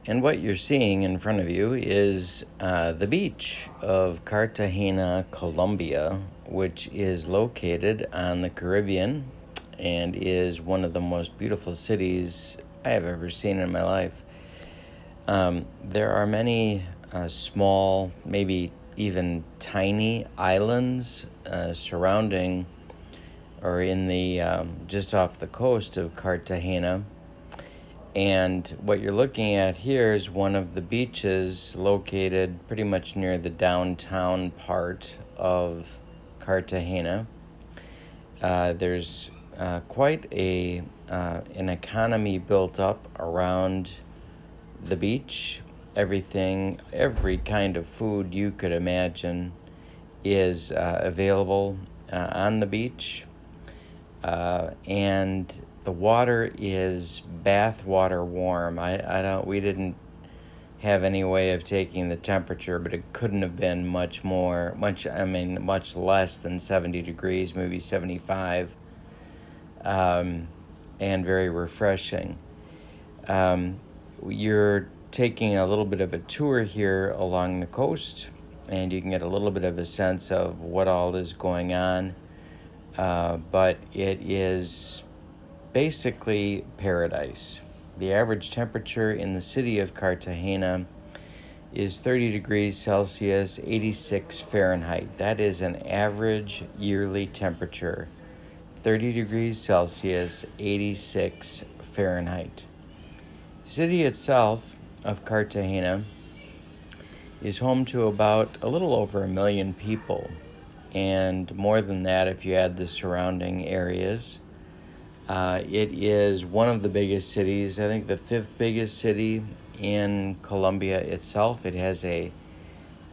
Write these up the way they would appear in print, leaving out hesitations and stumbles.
And what you're seeing in front of you is the beach of Cartagena, Colombia, which is located on the Caribbean and is one of the most beautiful cities I have ever seen in my life. There are many small, maybe even tiny islands surrounding or in the just off the coast of Cartagena. And what you're looking at here is one of the beaches located pretty much near the downtown part of Cartagena. There's quite an economy built up around the beach. Every kind of food you could imagine is available on the beach. And the water is bath water warm. We didn't have any way of taking the temperature, but it couldn't have been much less than 70 degrees, maybe 75, and very refreshing. You're taking a little bit of a tour here along the coast, and you can get a little bit of a sense of what all is going on. But it is basically paradise. The average temperature in the city of Cartagena is 30 degrees Celsius, 86 Fahrenheit. That is an average yearly temperature, 30 degrees Celsius, 86 Fahrenheit. The city itself of Cartagena is home to about a little over 1 million people, and more than that if you add the surrounding areas. It is one of the biggest cities, I think the 5th biggest city in Colombia itself. It has a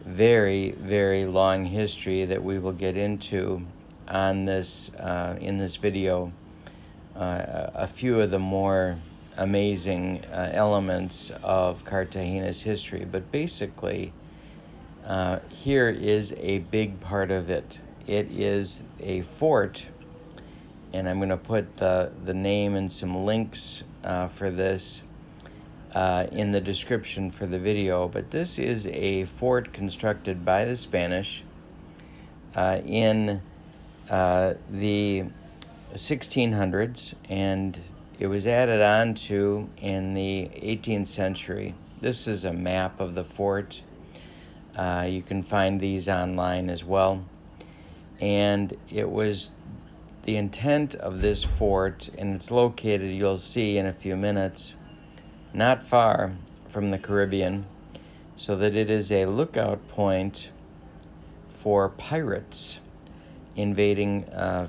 very, very long history that we will get into on this in this video. A few of the more amazing elements of Cartagena's history, but basically here is a big part of it. It is a fort, and I'm going to put the name and some links for this in the description for the video. But this is a fort constructed by the Spanish in the 1600s, and it was added on to in the 18th century. This is a map of the fort. You can find these online as well. And it was the intent of this fort, and it's located, you'll see in a few minutes, not far from the Caribbean, so that it is a lookout point for pirates invading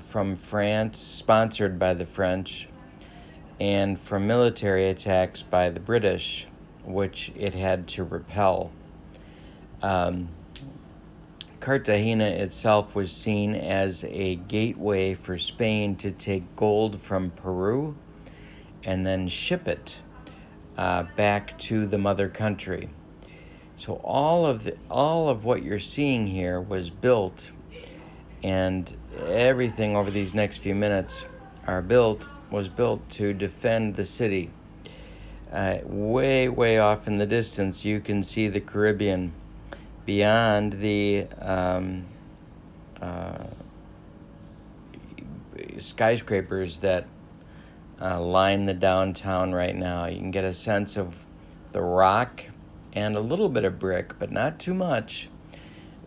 from France, sponsored by the French, and from military attacks by the British, which it had to repel. Cartagena itself was seen as a gateway for Spain to take gold from Peru and then ship it back to the mother country. So all of what you're seeing here was built, and everything over these next few minutes was built to defend the city. Way off in the distance, you can see the Caribbean. Beyond the skyscrapers that line the downtown right now, you can get a sense of the rock and a little bit of brick, but not too much,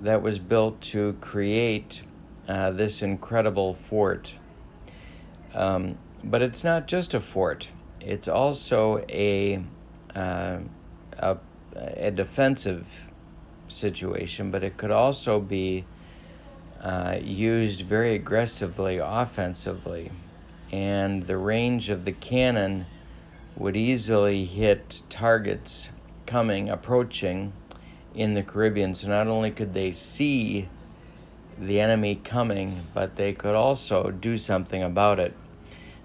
that was built to create this incredible fort. But it's not just a fort. It's also a defensive situation, but it could also be used very aggressively, offensively. And the range of the cannon would easily hit targets approaching in the Caribbean. So not only could they see the enemy coming, but they could also do something about it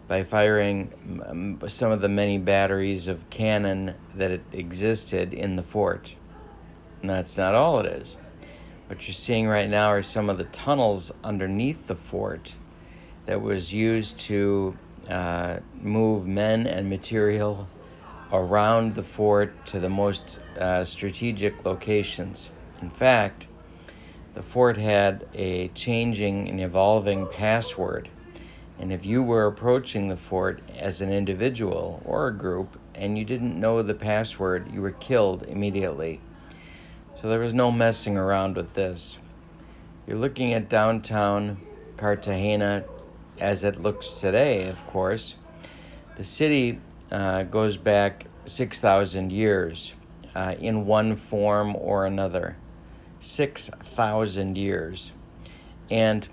by firing some of the many batteries of cannon that existed in the fort. And that's not all it is. What you're seeing right now are some of the tunnels underneath the fort that was used to move men and material around the fort to the most strategic locations. In fact, the fort had a changing and evolving password. And if you were approaching the fort as an individual or a group and you didn't know the password, you were killed immediately. So there was no messing around with this. You're looking at downtown Cartagena as it looks today, of course. The city goes back 6,000 years in one form or another. 6,000 years. And,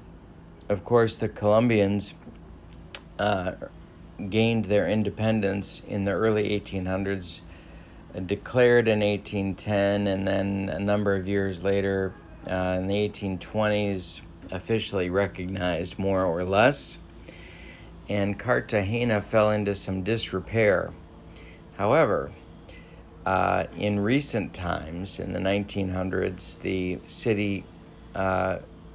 of course, the Colombians gained their independence in the early 1800s, declared in 1810, and then a number of years later, in the 1820s, officially recognized more or less. And Cartagena fell into some disrepair. However, in recent times, in the 1900s, the city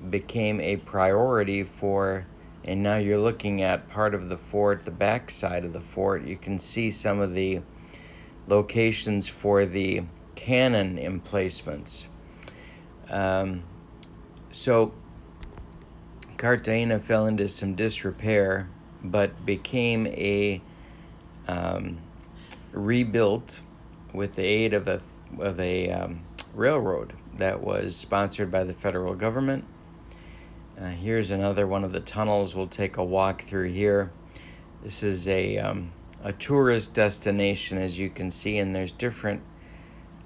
became a priority for, and now you're looking at part of the fort, the back side of the fort. You can see some of the locations for the cannon emplacements. So Cartagena fell into some disrepair, but became a rebuilt with the aid of a railroad that was sponsored by the federal government. Here's another one of the tunnels. We'll take a walk through here. This is a tourist destination, as you can see, and there's different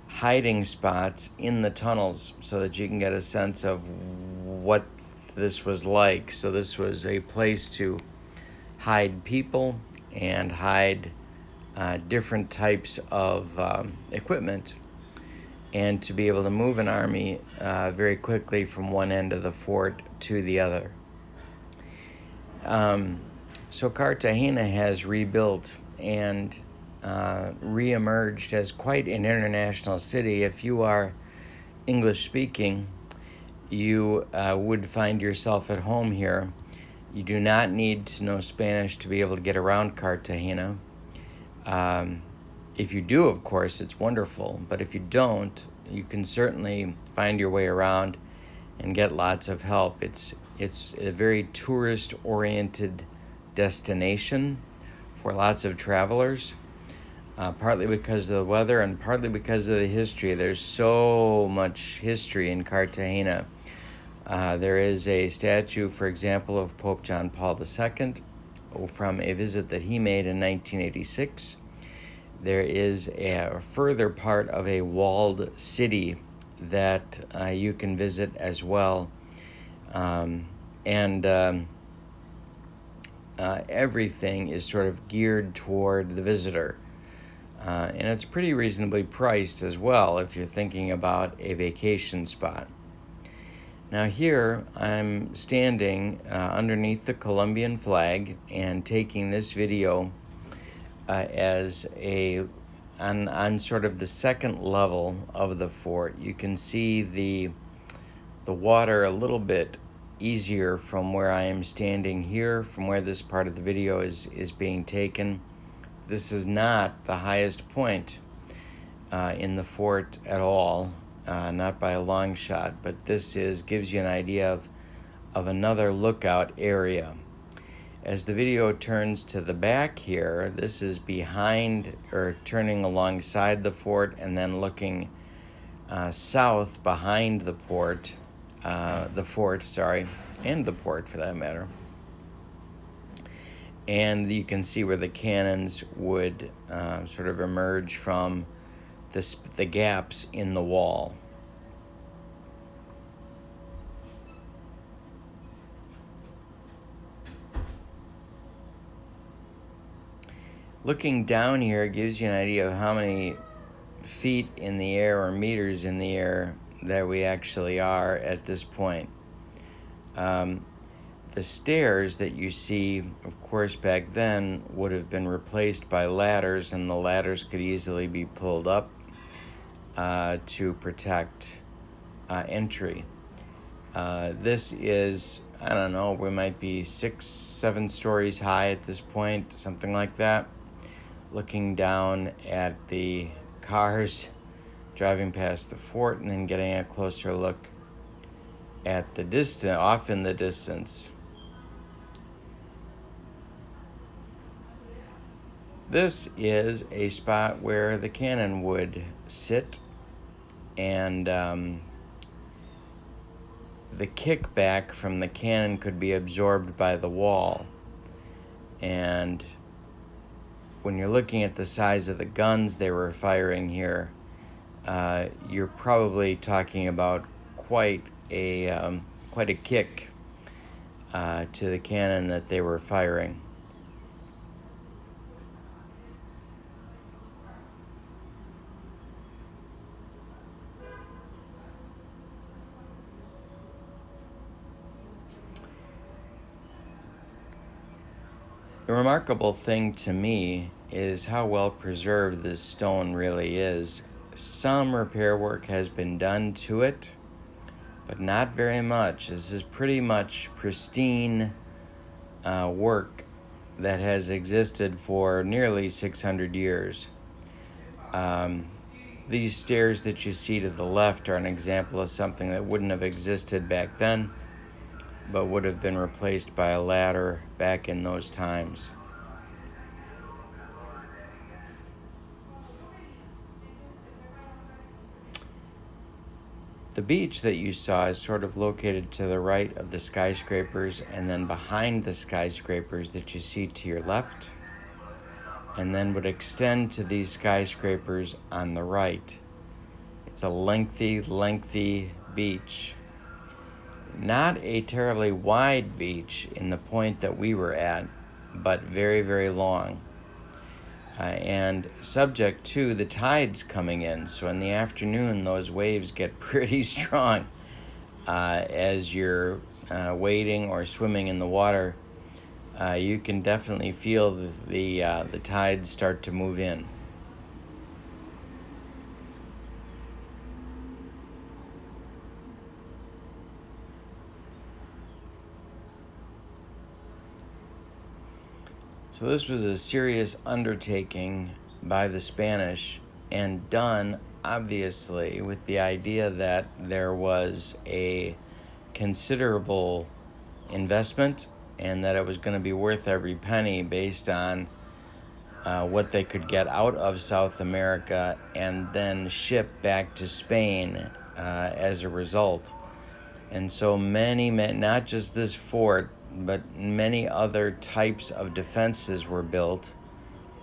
hiding spots in the tunnels so that you can get a sense of what this was like. So this was a place to hide people and hide different types of equipment, and to be able to move an army very quickly from one end of the fort to the other. So Cartagena has rebuilt and re-emerged as quite an international city. If you are English speaking, you would find yourself at home here. You do not need to know Spanish to be able to get around Cartagena. If you do, of course, it's wonderful. But if you don't, you can certainly find your way around and get lots of help. It's a very tourist-oriented destination for lots of travelers, partly because of the weather and partly because of the history. There's so much history in Cartagena. There is a statue, for example, of Pope John Paul II from a visit that he made in 1986. There is a further part of a walled city that you can visit as well. Everything is sort of geared toward the visitor. And it's pretty reasonably priced as well if you're thinking about a vacation spot. Now here I'm standing underneath the Colombian flag and taking this video as on sort of the second level of the fort. You can see the water a little bit easier from where I am standing here, from where this part of the video is being taken. This is not the highest point in the fort at all, not by a long shot, but this gives you an idea of another lookout area. As the video turns to the back here, this is behind, or turning alongside the fort, and then looking south behind the fort, and the port for that matter. And you can see where the cannons would sort of emerge from the gaps in the wall. Looking down here gives you an idea of how many feet in the air or meters in the air that we actually are at this point. The stairs that you see, of course, back then would have been replaced by ladders, and the ladders could easily be pulled up to protect entry. This is, I don't know, we might be 6-7 stories high at this point, something like that. looking down at the cars driving past the fort, and then getting a closer look at the distance, off in the distance. This is a spot where the cannon would sit, and the kickback from the cannon could be absorbed by the wall. And when you're looking at the size of the guns they were firing here, you're probably talking about quite a kick to the cannon that they were firing. The remarkable thing to me is how well preserved this stone really is. Some repair work has been done to it, but not very much. This is pretty much pristine work that has existed for nearly 600 years. These stairs that you see to the left are an example of something that wouldn't have existed back then, but would have been replaced by a ladder back in those times. The beach that you saw is sort of located to the right of the skyscrapers, and then behind the skyscrapers that you see to your left, and then would extend to these skyscrapers on the right. It's a lengthy beach. Not a terribly wide beach in the point that we were at, but very, very long. And subject to the tides coming in. So in the afternoon, those waves get pretty strong as you're wading or swimming in the water. You can definitely feel the tides start to move in. So this was a serious undertaking by the Spanish, and done obviously with the idea that there was a considerable investment and that it was going to be worth every penny based on what they could get out of South America and then ship back to Spain as a result. And so many, not just this fort, but many other types of defenses were built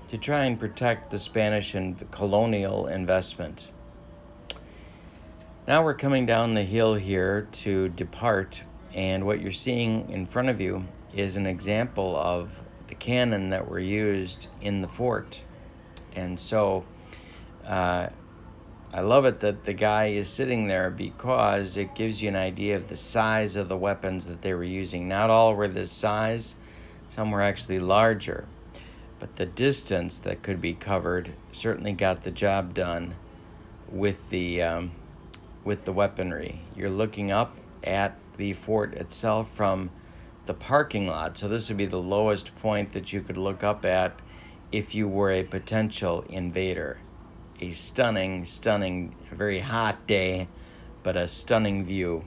to try and protect the Spanish and colonial investment. Now we're coming down the hill here to depart, and what you're seeing in front of you is an example of the cannon that were used in the fort. And so I love it that the guy is sitting there, because it gives you an idea of the size of the weapons that they were using. Not all were this size, some were actually larger, but the distance that could be covered certainly got the job done with the weaponry. You're looking up at the fort itself from the parking lot, so this would be the lowest point that you could look up at if you were a potential invader. A stunning, very hot day, but a stunning view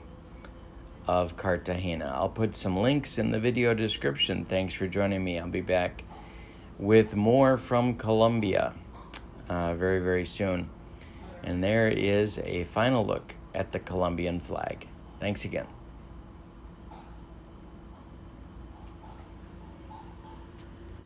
of Cartagena. I'll put some links in the video description. Thanks for joining me. I'll be back with more from Colombia very, very soon. And there is a final look at the Colombian flag. Thanks again.